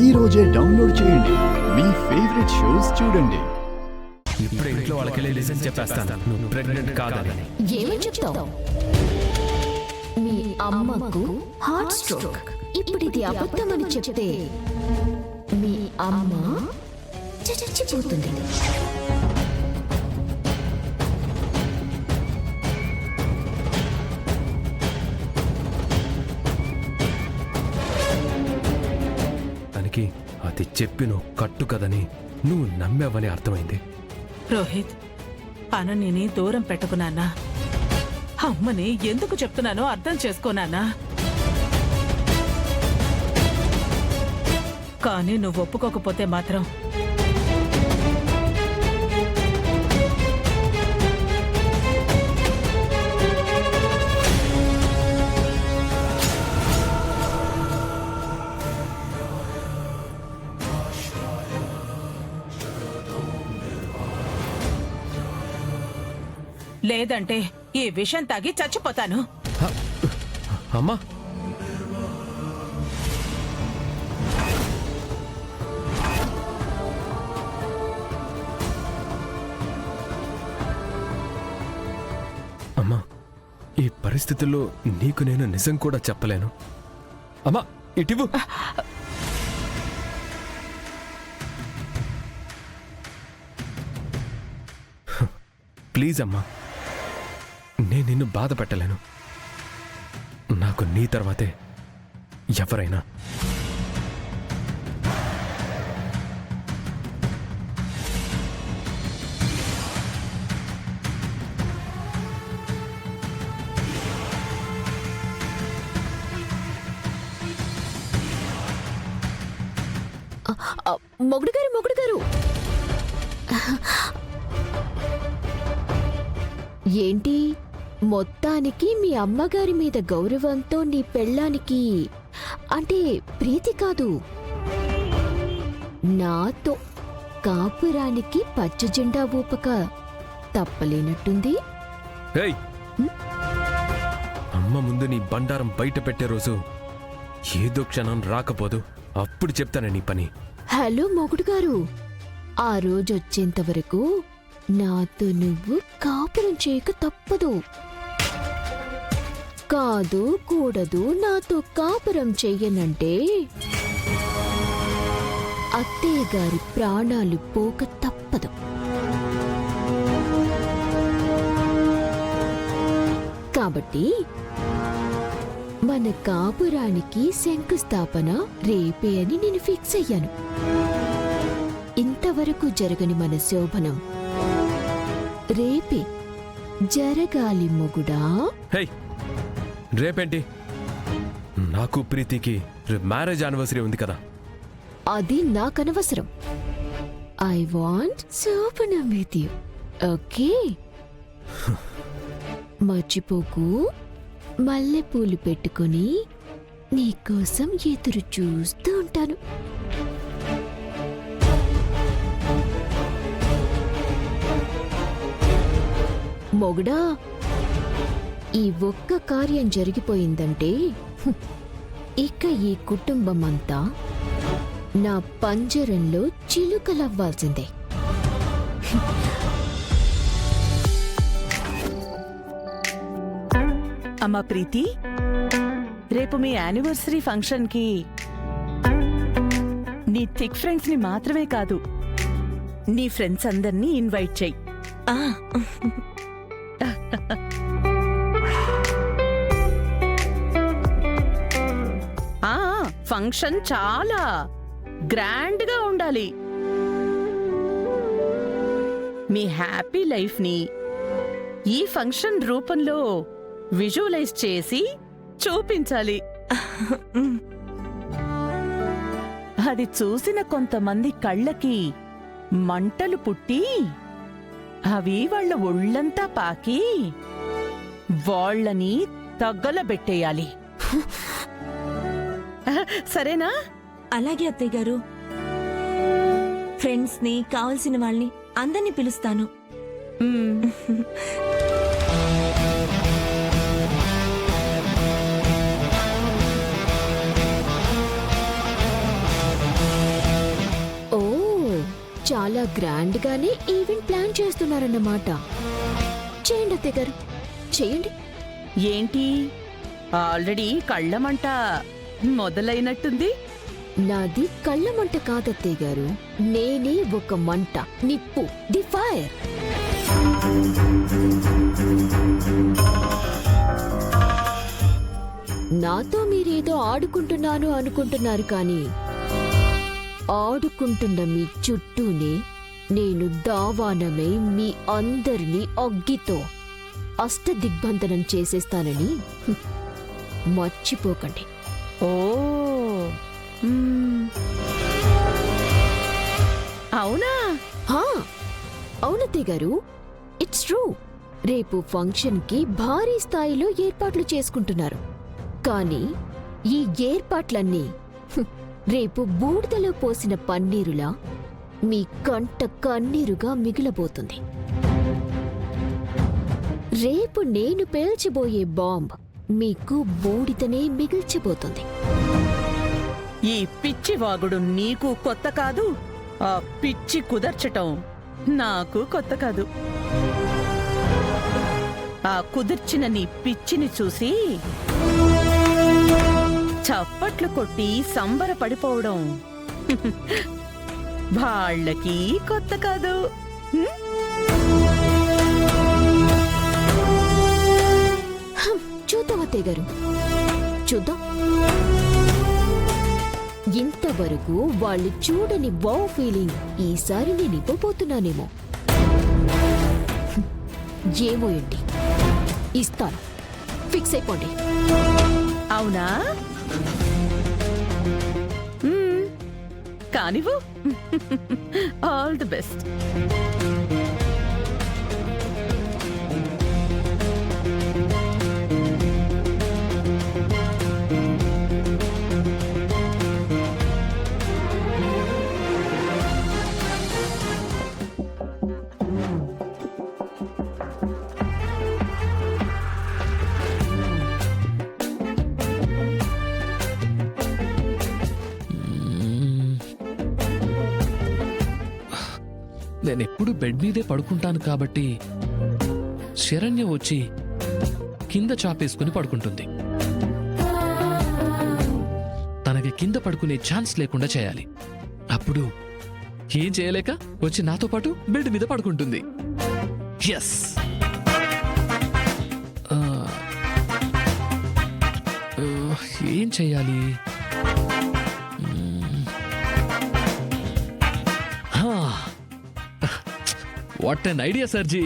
ఈ రోజే డౌన్లోడ్ చేయండి. మీ ఫేవరెట్ షోస్ చూడండి. ఇప్పుడు ఇంట్లో వాళ్ళకి లిజన్ చెప్పేస్తాను, నువ్వు ప్రెగ్నెంట్ కాదని. ఏమని చెప్తావు? మీ అమ్మకు హార్ట్ స్ట్రోక్. ఇప్పుడు ఇది అబద్ధమని చెప్తే మీ అమ్మ చచ్చిపోతుంది. దానికి అది చెప్పి నువ్వు కట్టు కదని నువ్వు నమ్మావని అర్థమైంది. రోహిత్, అననిని దూరం పెట్టుకున్నానా? అమ్మని ఎందుకు చెప్తున్నానో అర్థం చేసుకోనానా? కానీ నువ్వు ఒప్పుకోకపోతే మాత్రం లేదంటే ఈ విషం తాగి చచ్చిపోతాను. అమ్మా, అమ్మా, ఈ పరిస్థితుల్లో నీకు నేను నిజం కూడా చెప్పలేను. అమ్మా, ఇటివు. ప్లీజ్ అమ్మా, నేను నిన్ను బాధ పెట్టలేను. నాకు నీ తర్వాతే ఎవరైనా. మొగుడు గారు ఏంటి? మొత్తానికి మీ అమ్మగారి మీద గౌరవంతో నీ పెళ్ళానికి, అంటే ప్రీతి కాదు, నాతో కాపురానికి పచ్చ జెండా ఊపక తప్పలేనట్టుంది. అమ్మ ముందు నీ బండారం బయట పెట్టే రోజు ఏదో క్షణం రాకపోదు, అప్పుడు చెప్తాను నీ పని. హలో మొగుడు గారు, ఆ రోజు వచ్చేంత వరకు నాతో నువ్వు కాపురం చేయక తప్పదు. కాదు కూడదు, నాతో కాపురం చెయ్యనంటే అత్తయ్య గారి ప్రాణాలు పోక తప్పదు. కాబట్టి మన కాపురానికి శంకుస్థాపన రేపే అని నేను ఫిక్స్ అయ్యాను. ఇంతవరకు జరగని మన శోభనం రేపే జరగాలి మొగుడా. రేపేంటి? నాకు ప్రీతికి మ్యారేజ్ యానివర్సరీ ఉంది కదా. అది నాకనవసరం. ఐ వాంట్ శోభనం విత్ యు, ఓకే? మర్చిపోకు, మల్లెపూలు పెట్టుకుని నీకోసం ఎదురు చూస్తూ ఉంటాను. మొగుడా, ఈ ఒక్క కార్యం జరిగిపోయిందంటే ఇక ఈ కుటుంబం అంతా నా పంజరంలో చిలుకలవ్వాల్సిందే. అమ్మా ప్రీతి, రేపు మీ యానివర్సరీ ఫంక్షన్ కి నీ థిక్ ఫ్రెండ్స్ ని మాత్రమే కాదు, నీ ఫ్రెండ్స్ అందరినీ ఇన్వైట్ చెయ్యి. ఫంక్షన్ చాలా గ్రాండ్ గా ఉండాలి. మీ హ్యాపీ లైఫ్ ని ఈ ఫంక్షన్ రూపంలో విజువలైజ్ చేసి చూపించాలి. అది చూసిన కొంతమంది కళ్ళకి మంటలు పుట్టి అవి వాళ్ళ ఒళ్ళంతా పాకి వాళ్ళని తగ్గలబెట్టేయాలి. సరేనా? అలాగే అత్తయ్య గారు. ఫ్రెండ్స్ ని, కావలసిన వాళ్ళని అందరినీ పిలుస్తాను. చాలా గ్రాండ్ గానే ఈవెంట్ ప్లాన్ చేస్తున్నారన్నమాట. చేయండి అత్తయ్య గారు, చేయండి. ఏంటి ఆల్రెడీ కళ్ళమంట మొదలైనట్టుంది? నాది కళ్ళ మంట కాదత్తయ్య గారు, నేనే ఒక మంట, నిప్పు, ది ఫైర్. నాతో మీరేదో ఆడుకుంటున్నాను అనుకుంటున్నారు కానీ ఆడుకుంటున్న మీ చుట్టూనే నేను దావానమై మీ అందరినీ అగ్గితో అష్టదిగ్బంధనం చేసేస్తానని మర్చిపోకండి. ఓ మ్మ్. అవునా? హా, అవునత్తయ్య గారు, ఇట్స్ ట్రూ. రేపు ఫంక్షన్కి భారీ స్థాయిలో ఏర్పాట్లు చేసుకుంటున్నారు. కానీ ఈ ఏర్పాట్లన్నీ రేపు బూడిదలో పోసిన పన్నీరులా మీ కంట కన్నీరుగా మిగిలబోతుంది. రేపు నేను పేల్చబోయే బాంబ్ మీకు బూడిదనే మిగిల్చబోతుంది. ఈ పిచ్చి వాగుడు నీకు కొత్త కాదు, ఆ పిచ్చి కుదర్చటం నాకు కొత్త కాదు. ఆ కుదిర్చిన నీ పిచ్చిని చూసి చప్పట్లు కొట్టి సంబరపడిపోవడం వాళ్ళకి కొత్త కాదు. చూద్దాం అత్తయ్య గారు, చూద్దాం. ఇంతవరకు వాళ్ళు చూడని వావ్ ఫీలింగ్ ఈసారి నేను ఇవ్వబోతున్నానేమో. ఏమో ఏంటి, ఇస్తాను. ఫిక్స్ అయిపోండి. అవునా? కానివ్వు. All the best. నేనెప్పుడు బెడ్ మీదే పడుకుంటాను కాబట్టి శరణ్య వచ్చి కింద చాపేసుకుని పడుకుంటుంది. తనకి కింద పడుకునే ఛాన్స్ లేకుండా చేయాలి. అప్పుడు ఏం చేయలేక వచ్చి నాతో పాటు బెడ్ మీద పడుకుంటుంది. ఎస్. ఏం చెయ్యాలి? What an idea సర్జీ.